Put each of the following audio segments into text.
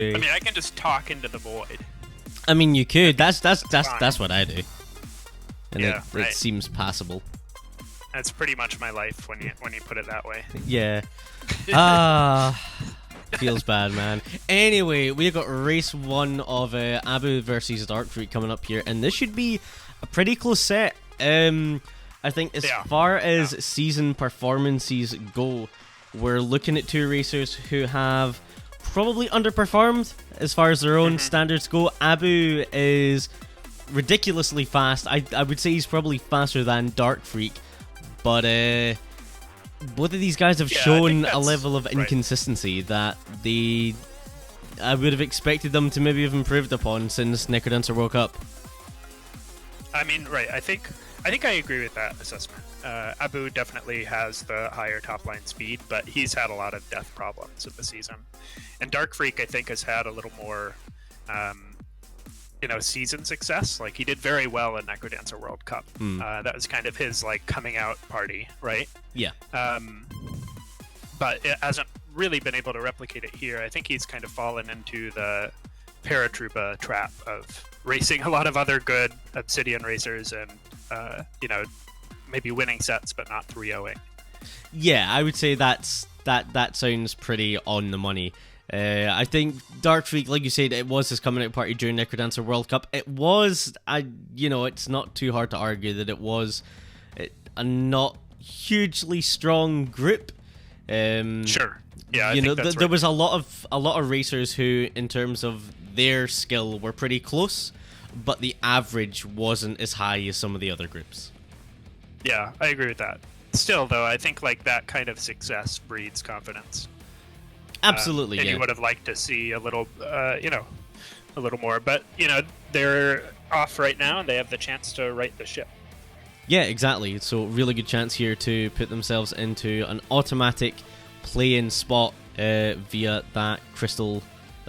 I mean, I can just talk into the void. I mean, you could. That's what I do. And Yeah, it right. seems passable. That's pretty much my life when you put it that way. Yeah. Feels bad, man. Anyway, we've got race 1 of Abu versus DarkFreaack coming up here, and this should be a pretty close set. I think as far as season performances go, we're looking at two racers who have probably underperformed as far as their own standards go. Abu is ridiculously fast. I would say he's probably faster than DarkFreaack, but both of these guys have shown a level of inconsistency that I would have expected them to maybe have improved upon since Necrodancer woke up. I mean, right. I think I agree with that assessment. Abu definitely has the higher top line speed, but he's had a lot of death problems in the season. And DarkFreaack, I think, has had a little more, season success. Like, he did very well in Necrodancer World Cup. That was kind of his coming out party, right? Yeah. But it hasn't really been able to replicate it here. I think he's kind of fallen into the Paratroopa trap of racing a lot of other good Obsidian racers and maybe winning sets but not 3-0ing. Yeah, I would say that sounds pretty on the money. I think DarkFreaack, like you said, it was his coming out party during Necrodancer World Cup. It was, it's not too hard to argue that it was a not hugely strong group. Sure. Yeah, there was a lot of racers who, in terms of their skill, were pretty close, but the average wasn't as high as some of the other groups. Yeah, I agree with that. Still, though, I think that kind of success breeds confidence. Absolutely, and you would have liked to see a little more. But they're off right now, and they have the chance to right the ship. Yeah, exactly. So really good chance here to put themselves into an automatic play-in spot via that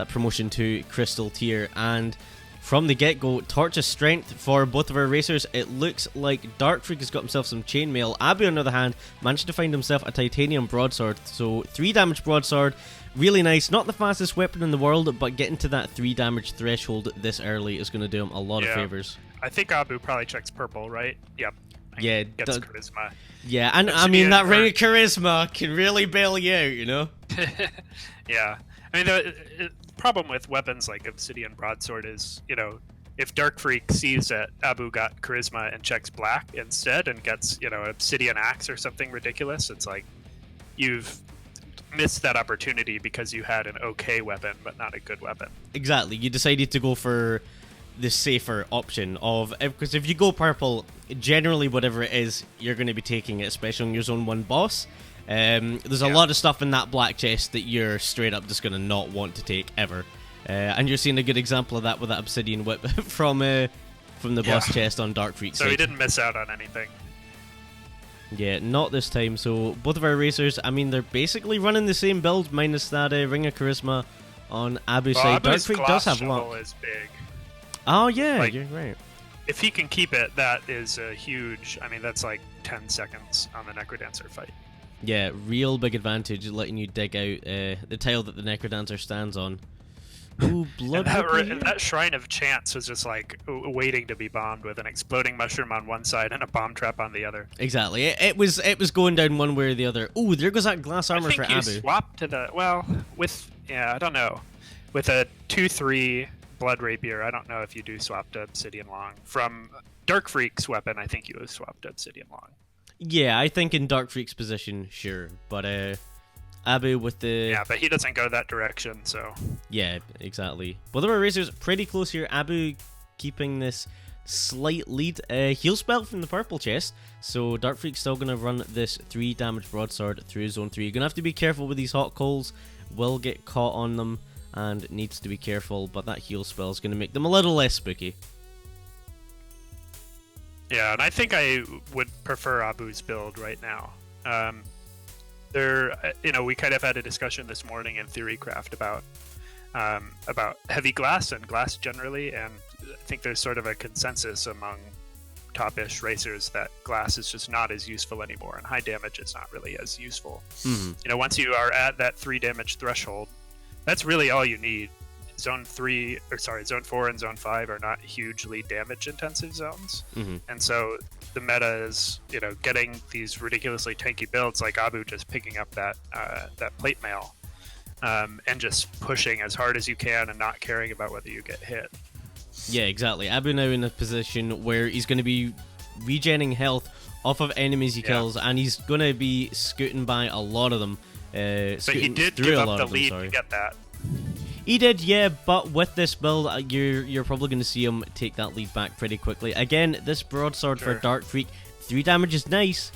promotion to Crystal tier. And from the get-go, torch of strength for both of our racers. It looks like DarkFreaack has got himself some chainmail. Abu, on the other hand, managed to find himself a titanium broadsword. So 3 damage broadsword, really nice. Not the fastest weapon in the world, but getting to that 3 damage threshold this early is going to do him a lot of favors. I think Abu probably checks purple, right? Yep. Yeah, gets charisma. Yeah, and I mean, that ring of charisma can really bail you out, Yeah. I mean, the problem with weapons like Obsidian Broadsword is, if DarkFreaack sees that Abu got charisma and checks black instead and gets, Obsidian Axe or something ridiculous, it's like you've missed that opportunity because you had an okay weapon but not a good weapon. Exactly. You decided to go for the safer option because if you go purple, generally whatever it is, you're going to be taking it, especially on your zone 1 boss. There's a lot of stuff in that black chest that you're straight up just going to not want to take ever. And you're seeing a good example of that with that Obsidian Whip from the boss chest on DarkFreaack. So he didn't miss out on anything. Yeah, not this time. So both of our racers, I mean, they're basically running the same build minus that Ring of Charisma on Abu's side. DarkFreaack does have luck. Is big. Oh yeah, you're right. If he can keep it, that is a huge. I mean, that's like 10 seconds on the Necrodancer fight. Yeah, real big advantage letting you dig out the tile that the Necrodancer stands on. Ooh, blood. And that Shrine of Chance was just waiting to be bombed with an exploding mushroom on one side and a bomb trap on the other. Exactly. It was going down one way or the other. Ooh, there goes that glass armor for Abu. I think you swapped to I don't know. With a 2/3 Blood Rapier, I don't know if you do swap to Obsidian Long. From DarkFreaack's weapon, I think you would swap to Obsidian Long. Yeah, I think in DarkFreaack's position, sure. But Abu with the... Yeah, but he doesn't go that direction, so... Yeah, exactly. Both of our racers pretty close here. Abu keeping this slight lead. Heal spell from the purple chest. So DarkFreaack's still going to run this 3 damage broadsword through zone 3. You're going to have to be careful with these hot coals. Will get caught on them and needs to be careful. But that heal spell is going to make them a little less spooky. Yeah, and I think I would prefer Abu's build right now. We kind of had a discussion this morning in Theorycraft about heavy glass and glass generally, and I think there's sort of a consensus among top-ish racers that glass is just not as useful anymore, and high damage is not really as useful. Once you are at that 3 damage threshold, that's really all you need Zone 4 and Zone 5 are not hugely damage-intensive zones. And so the meta is, getting these ridiculously tanky builds like Abu just picking up that plate mail and just pushing as hard as you can and not caring about whether you get hit. Yeah, exactly. Abu now in a position where he's going to be regenerating health off of enemies he kills, and he's going to be scooting by a lot of them. But he did give up the lead to get that. He did, yeah, but with this build, you're probably going to see him take that lead back pretty quickly. Again, this broadsword for DarkFreaack, 3 damage is nice,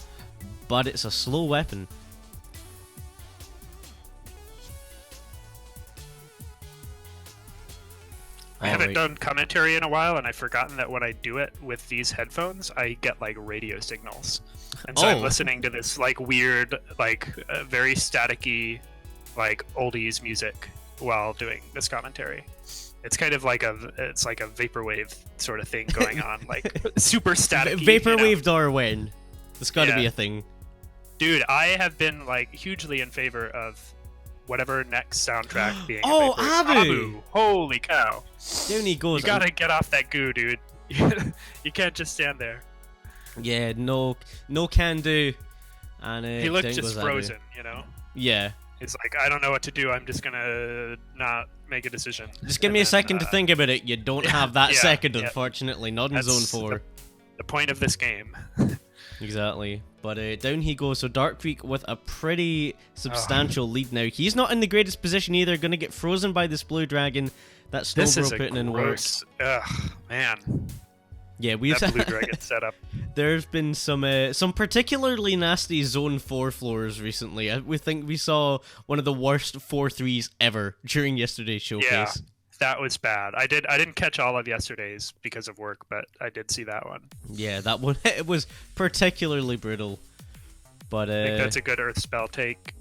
but it's a slow weapon. I haven't done commentary in a while, and I've forgotten that when I do it with these headphones, I get like radio signals, and so I'm listening to this like weird, like very staticky, like oldies music while doing this commentary. It's kind of like a vaporwave sort of thing going on, like super staticky. Vaporwave Darwin. There's got to be a thing. Dude, I have been like hugely in favor of whatever next soundtrack being. Abu! Holy cow! Down he goes. You gotta get off that goo, dude. You can't just stand there. Yeah, no can do. And he looked just frozen, Yeah. It's like, I don't know what to do. I'm just gonna not make a decision. Just give me a second to think about it. You don't have that second, unfortunately. Not in Zone 4. The point of this game. Exactly. But down he goes. So DarkFreaack with a pretty substantial lead now. He's not in the greatest position either. Going to get frozen by this blue dragon. That Snowbro putting in work. Ugh, man. Yeah, we've that blue dragon setup. There's been some particularly nasty Zone 4 floors recently. We think we saw one of the worst 4-3s ever during yesterday's showcase. Yeah, that was bad. I didn't catch all of yesterday's because of work, but I did see that one. Yeah, that one it was particularly brutal. But I think that's a good Earth spell take.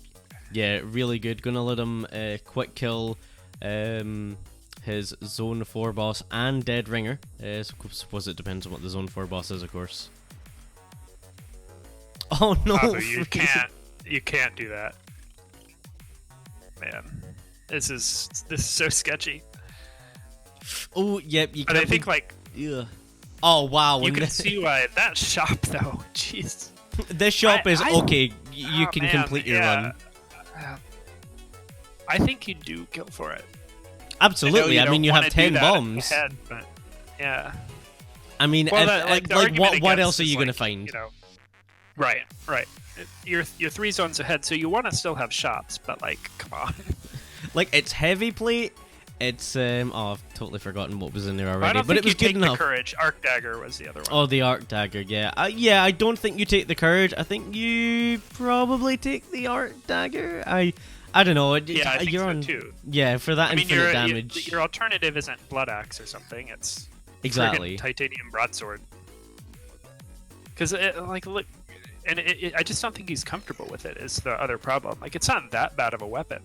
Yeah, really good. Gonna let him quick kill his Zone 4 boss and Dead Ringer. I suppose it depends on what the Zone 4 boss is, of course. Oh no! Abu, you can't do that, man. This is so sketchy. Oh yep, you. But I think yeah. Oh wow! You can see why that shop though. Jeez. This shop is okay. You can complete your run. I think you do kill for it. Absolutely. I mean, you have 10 bombs. But yeah. I mean, what else are you going to find? Right. You're 3 zones ahead, so you want to still have shops, but come on. It's heavy plate. It's I've totally forgotten what was in there already, but it was good enough. The courage. Arc dagger was the other one. Oh, the arc dagger. Yeah. I don't think you take the courage. I think you probably take the arc dagger. I don't know. Yeah, I think you're so on, too. Yeah, for that infinite damage. Your alternative isn't Blood Axe or something. It's exactly titanium broadsword. Because look, and I just don't think he's comfortable with it. Is the other problem? It's not that bad of a weapon,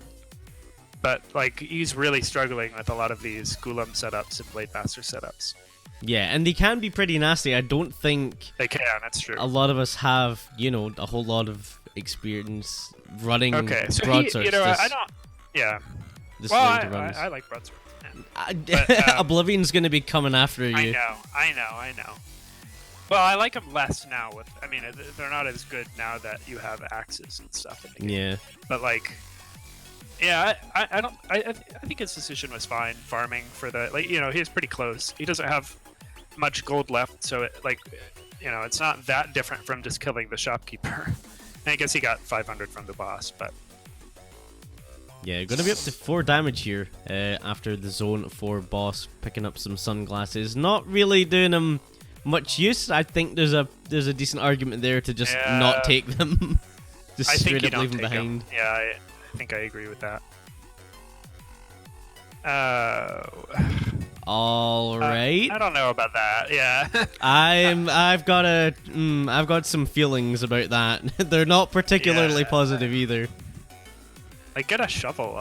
but he's really struggling with a lot of these Golem setups and Blade Master setups. Yeah, and they can be pretty nasty. I don't think they can. That's true. A lot of us have, a whole lot of experience running broadswords. I don't. Yeah. I like broadswords. Yeah. Oblivion's going to be coming after you. I know. Well, I like them less now. They're not as good now that you have axes and stuff in the game. Yeah. But yeah, I don't. I think his decision was fine. Farming for the he was pretty close. He doesn't have much gold left, so it's not that different from just killing the shopkeeper. I guess he got 500 from the boss, but yeah, gonna be up to 4 damage here after the Zone 4 boss picking up some sunglasses. Not really doing him much use. I think there's a decent argument there to just not take them. Just straight up leave them behind. Yeah, I think I agree with that. All right. I don't know about that. Yeah. I've got some feelings about that. They're not particularly positive either. Get a shovel.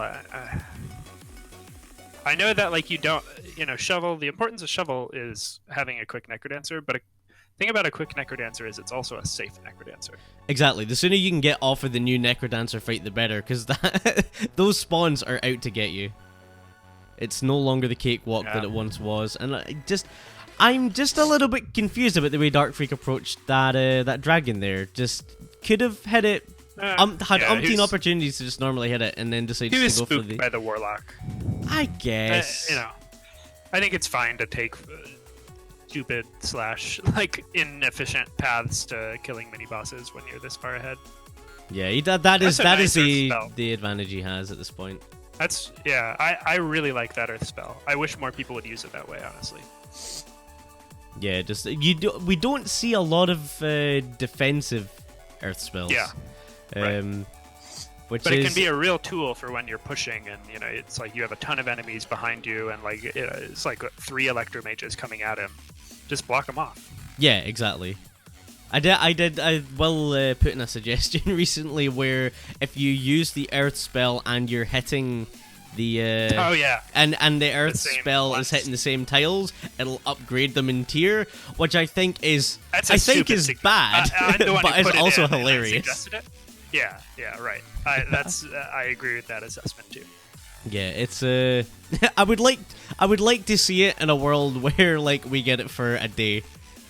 I know that you don't, shovel. The importance of shovel is having a quick necrodancer, but the thing about a quick necrodancer is it's also a safe necrodancer. Exactly. The sooner you can get off of the new necrodancer fight, the better, because those spawns are out to get you. It's no longer the cakewalk that it once was, and I'm just a little bit confused about the way Darkfreak approached that dragon there. Just could have hit it. Had umpteen opportunities to just normally hit it, and then decided to go for the. He was spooked by the warlock. I guess. I think it's fine to take stupid / like inefficient paths to killing mini bosses when you're this far ahead. Yeah, that is the advantage he has at this point. I really like that Earth spell. I wish more people would use it that way, honestly. Yeah, we don't see a lot of defensive Earth spells. Yeah. Right. But it can be a real tool for when you're pushing, and it's like you have a ton of enemies behind you, and like it's like 3 electromages coming at him. Just block them off. Yeah, exactly. I will put in a suggestion recently where if you use the Earth spell and you're hitting the and the Earth spell is hitting the same tiles, it'll upgrade them in tier, which I think is bad, but it's also hilarious. Yeah, right. I agree with that assessment too. Yeah, it's I would like to see it in a world where like we get it for a day.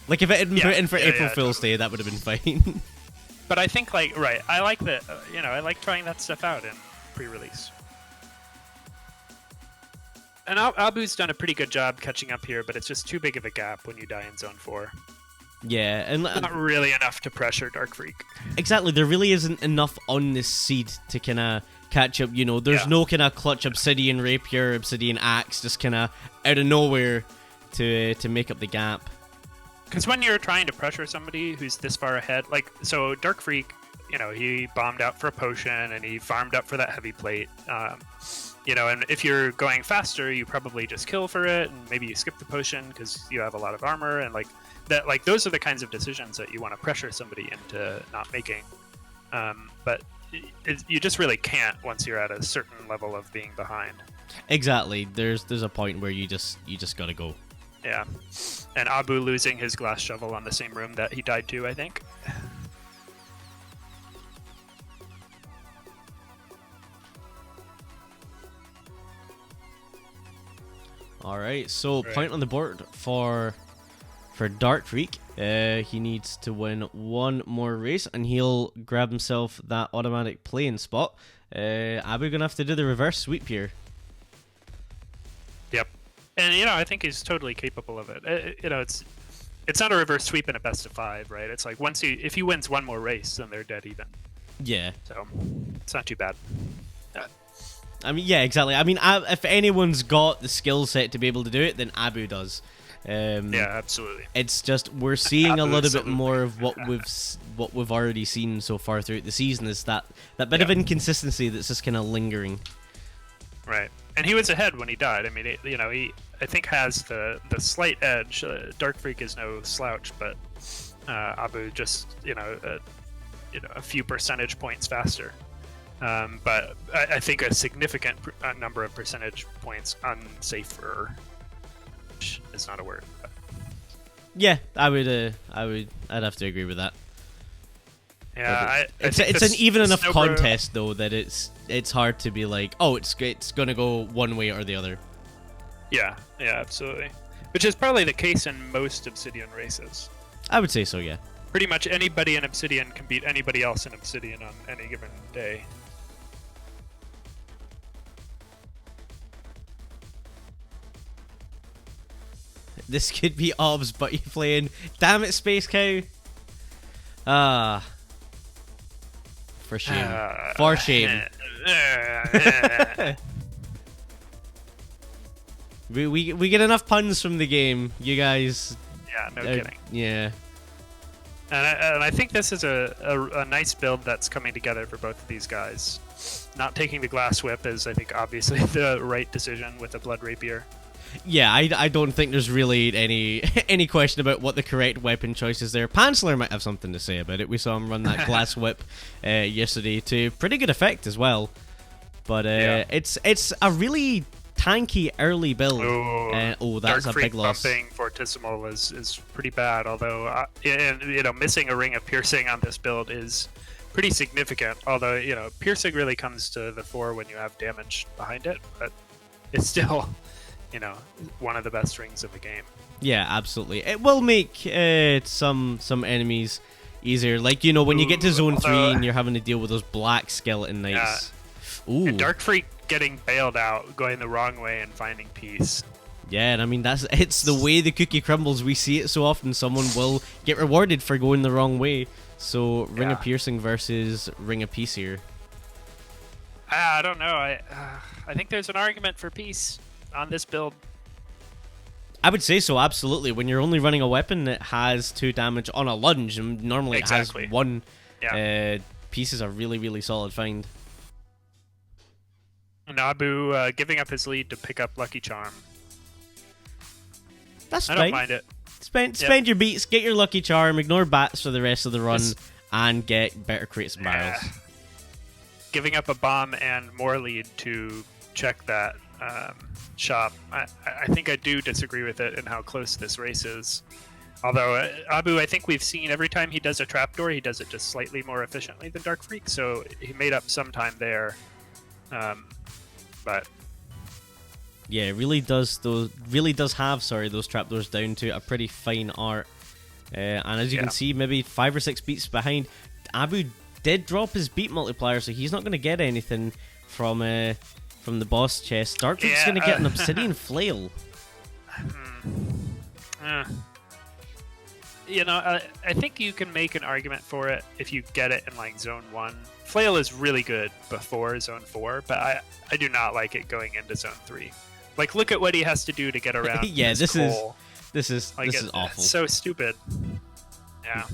Like if it had been put in for April Fool's Day, that would have been fine. But I think I like that. I like trying that stuff out in pre-release. And Abu's done a pretty good job catching up here, but it's just too big of a gap when you die in Zone 4. Yeah, and not really enough to pressure Darkfreak. Exactly, there really isn't enough on this seed to kind of catch up. There's no kind of clutch Obsidian Rapier, Obsidian Axe, just kind of out of nowhere to make up the gap. Because when you're trying to pressure somebody who's this far ahead, so Darkfreak, he bombed out for a potion and he farmed up for that heavy plate. And if you're going faster, you probably just kill for it, and maybe you skip the potion because you have a lot of armor, and those are the kinds of decisions that you want to pressure somebody into not making. But you just really can't once you're at a certain level of being behind. Exactly. There's a point where you just gotta go. Yeah. And Abu losing his glass shovel on the same room that he died to, I think. Alright, so point on the board for Darkfreak. He needs to win one more race and he'll grab himself that automatic playing spot. Abu gonna have to do the reverse sweep here. Yep. And I think he's totally capable of it. It's not a reverse sweep in a best of 5, right? It's like if he wins one more race, then they're dead even. Yeah. So it's not too bad. I mean, yeah, exactly. I mean, if anyone's got the skill set to be able to do it, then Abu does. Yeah, absolutely. It's just we're seeing a little bit more of what we've already seen so far throughout the season. Is that bit of inconsistency that's just kind of lingering. Right, and he was ahead when he died. I mean, he I think has the slight edge. Darkfreak is no slouch, but Abu just a few percentage points faster. But I think a significant number of percentage points unsafer, which is not a word. But. Yeah, I'd have to agree with that. Yeah, it's an even enough contest though that it's hard to be like, oh, it's gonna go one way or the other. Yeah, absolutely. Which is probably the case in most Obsidian races. I would say so, yeah. Pretty much anybody in Obsidian can beat anybody else in Obsidian on any given day. This could be Obs, but you're playing. Damn it, Space Cow. For shame. For shame. We get enough puns from the game, you guys. Yeah, no kidding. Yeah. And I think this is a nice build that's coming together for both of these guys. Not taking the glass whip is, I think, obviously the right decision with the blood rapier. Yeah, I don't think there's really any question about what the correct weapon choice is there. Pansler might have something to say about it. We saw him run that glass whip yesterday to pretty good effect as well. But it's a really tanky early build. That's a big loss. Bumping Fortissimo is pretty bad. Although missing a ring of piercing on this build is pretty significant. Although piercing really comes to the fore when you have damage behind it. But it's still, one of the best rings of the game. Yeah, absolutely. It will make some enemies easier. Like, when you get to Zone 3 and you're having to deal with those black skeleton knights. Yeah. Ooh. And Darkfreak getting bailed out, going the wrong way and finding peace. Yeah, and I mean, it's the way the cookie crumbles. We see it so often. Someone will get rewarded for going the wrong way. So, Ring of Piercing versus Ring of Peace here. I don't know. I think there's an argument for peace on this build. I would say so, absolutely. When you're only running a weapon that has 2 damage on a lunge, and normally it has 1, peace is a really, really solid find. Abu giving up his lead to pick up Lucky Charm. That's I fine. don't mind it. Spend your beats, get your Lucky Charm, ignore bats for the rest of the run, and get better crates and barrels. Giving up a bomb and more lead to check that shop. I think I do disagree with it and how close this race is. Although Abu, I think we've seen every time he does a trapdoor, he does it just slightly more efficiently than Darkfreak, so he made up some time there. But yeah, it really does have those trapdoors down to a pretty fine art. And as you can see, maybe 5 or 6 beats behind, Abu did drop his beat multiplier, so he's not going to get anything from the boss chest. Darkfreak's going to get an Obsidian flail. I think you can make an argument for it if you get it in like Zone 1. Flail is really good before Zone 4, but I do not like it going into Zone 3. Like, look at what he has to do to get around. This is awful. It's so stupid. Yeah.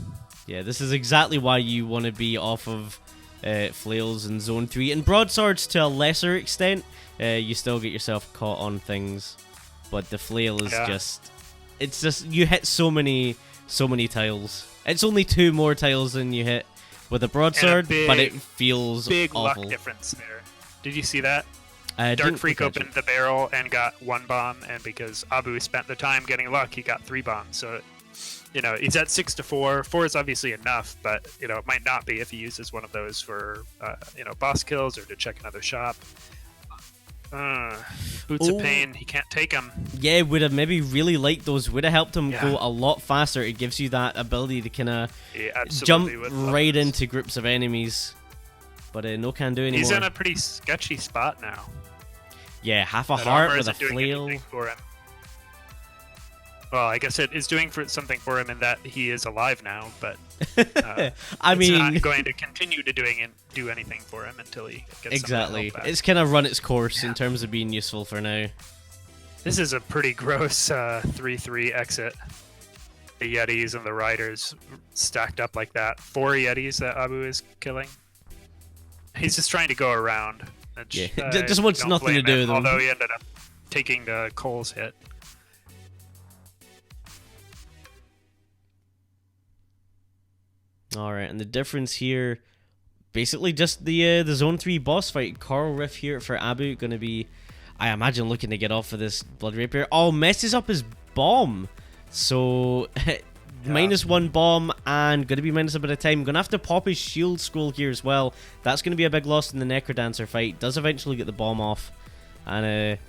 Yeah, this is exactly why you want to be off of flails in Zone 3. And broadswords to a lesser extent, you still get yourself caught on things. But the flail is it's just, you hit so many tiles. It's only 2 more tiles than you hit with a broadsword, but it feels big awful. Luck difference there. Did you see that? Dark Freak opened the barrel and got 1 bomb, and because Abu spent the time getting luck, he got 3 bombs. So, he's at 6 to 4. 4 is obviously enough, but it might not be if he uses one of those for boss kills or to check another shop. Boots of Pain, he can't take them. Yeah, would have maybe really liked those. Would have helped him go a lot faster. It gives you that ability to kind of jump right into groups of enemies. But no can do anymore. He's in a pretty sketchy spot now. Yeah, half a heart with a flail. For him. Well, I guess it is doing something for him in that he is alive now, but it's not going to continue to do anything for him until he gets exactly. It's kind of run its course in terms of being useful for now. This is a pretty gross 3-3 exit. The Yetis and the Riders stacked up like that. 4 Yetis that Abu is killing. He's just trying to go around. Which, just wants nothing to do with him. Although he ended up taking the Cole's hit. Alright, and the difference here, basically just the Zone 3 boss fight. Coral Rift here for Abu, going to be, I imagine, looking to get off of this Blood Rapier. Oh, messes up his bomb. So, -1 bomb, and going to be minus a bit of time. Going to have to pop his shield scroll here as well. That's going to be a big loss in the Necrodancer fight. Does eventually get the bomb off. And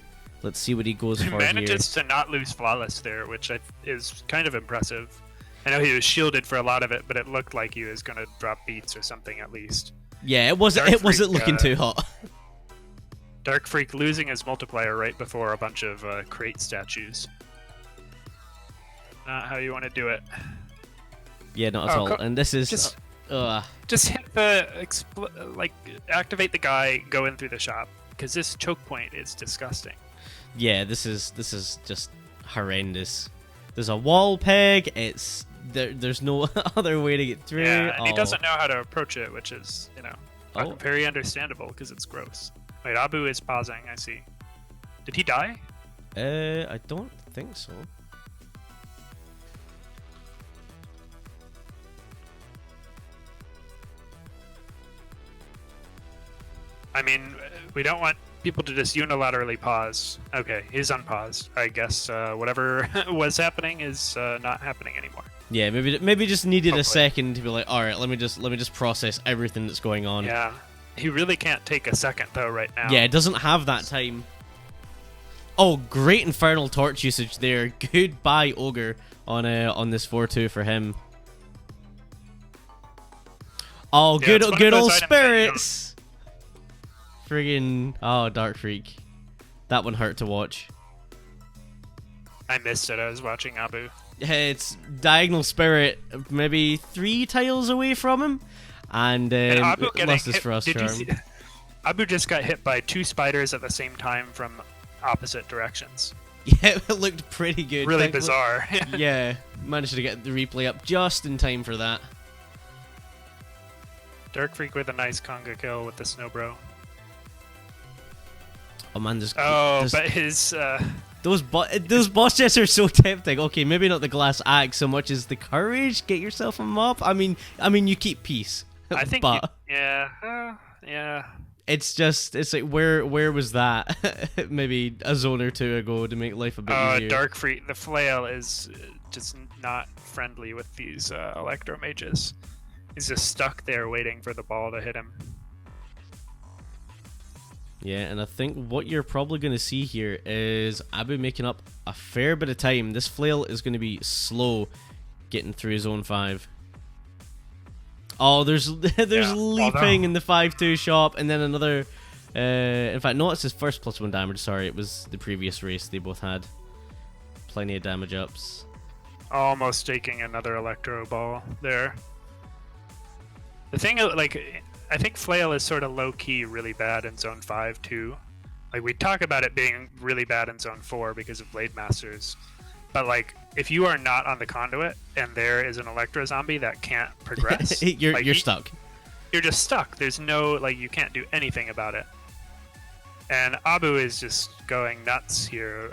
let's see what he goes for here. He manages to not lose Flawless there, which is kind of impressive. I know he was shielded for a lot of it, but it looked like he was going to drop beats or something at least. Yeah, it wasn't looking too hot. Darkfreak losing his multiplier right before a bunch of crate statues. Not how you want to do it. Yeah, not at all. And this is just hit the activate the guy, go in through the shop, because this choke point is disgusting. Yeah, this is just horrendous. There's a wall peg. There's no other way to get through. Yeah, and he doesn't know how to approach it, which is very understandable because it's gross. Wait, Abu is pausing. I see. Did he die? I don't think so. I mean, we don't want people to just unilaterally pause. Okay, he's unpaused. I guess whatever was happening is not happening anymore. Yeah, maybe just needed a second to be like, all right, let me just process everything that's going on. Yeah, he really can't take a second though right now. Yeah, it doesn't have that time. Oh, great Infernal Torch usage there. Goodbye, Ogre, on this 4-2 for him. Oh, Yeah, good old spirits. Friggin' Dark Freak. That one hurt to watch. I missed it. I was watching Abu. It's Diagonal Spirit, maybe 3 tiles away from him, and Abu lost his hit, Frost Charm. Abu just got hit by 2 spiders at the same time from opposite directions. Yeah, it looked pretty good. Really bizarre. Yeah, managed to get the replay up just in time for that. Dark Freak with a nice conga kill with the Snowbro. Oh man, but his those boss chests are so tempting. Okay, maybe not the glass axe so much as the courage. Get yourself a mop. I mean, you keep peace. I think. But yeah. It's like where was that? Maybe a zone or 2 ago to make life a bit easier. Dark Freak. The flail is just not friendly with these electro mages. He's just stuck there waiting for the ball to hit him. Yeah, and I think what you're probably going to see here is Abu making up a fair bit of time. This flail is going to be slow getting through zone 5. Oh, there's leaping in the 5-2 shop, and then another... in fact, no, it's his first +1 damage. Sorry, it was the previous race they both had. Plenty of damage ups. Almost taking another electro ball there. The thing, like, I think Flail is sort of low-key really bad in Zone 5, too. Like, we talk about it being really bad in Zone 4 because of Blade Masters. But, like, if you are not on the conduit and there is an Electro Zombie that can't progress... you're stuck. You're just stuck. There's no, like, you can't do anything about it. And Abu is just going nuts here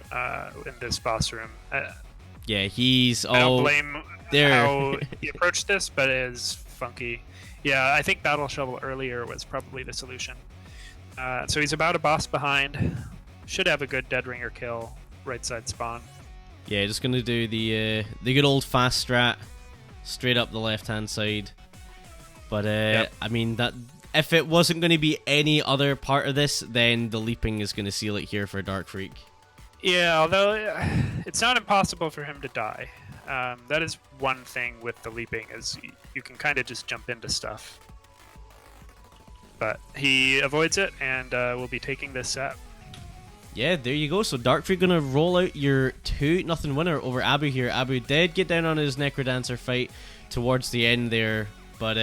in this boss room. Yeah, he's... I don't blame how he approached this, but it is funky. Yeah, I think Battle Shovel earlier was probably the solution. So he's about a boss behind. Should have a good Dead Ringer kill. Right side spawn. Yeah, just gonna do the good old fast strat, straight up the left hand side. But yep. I mean that if it wasn't going to be any other part of this, then the leaping is going to seal it here for Dark Freak. Yeah, although it's not impossible for him to die. That is one thing with the leaping, is you can kind of just jump into stuff. But he avoids it, and will be taking this set. Yeah, there you go. So Dark Freak gonna roll out your 2-0 winner over Abu here. Abu did get down on his Necrodancer fight towards the end there, but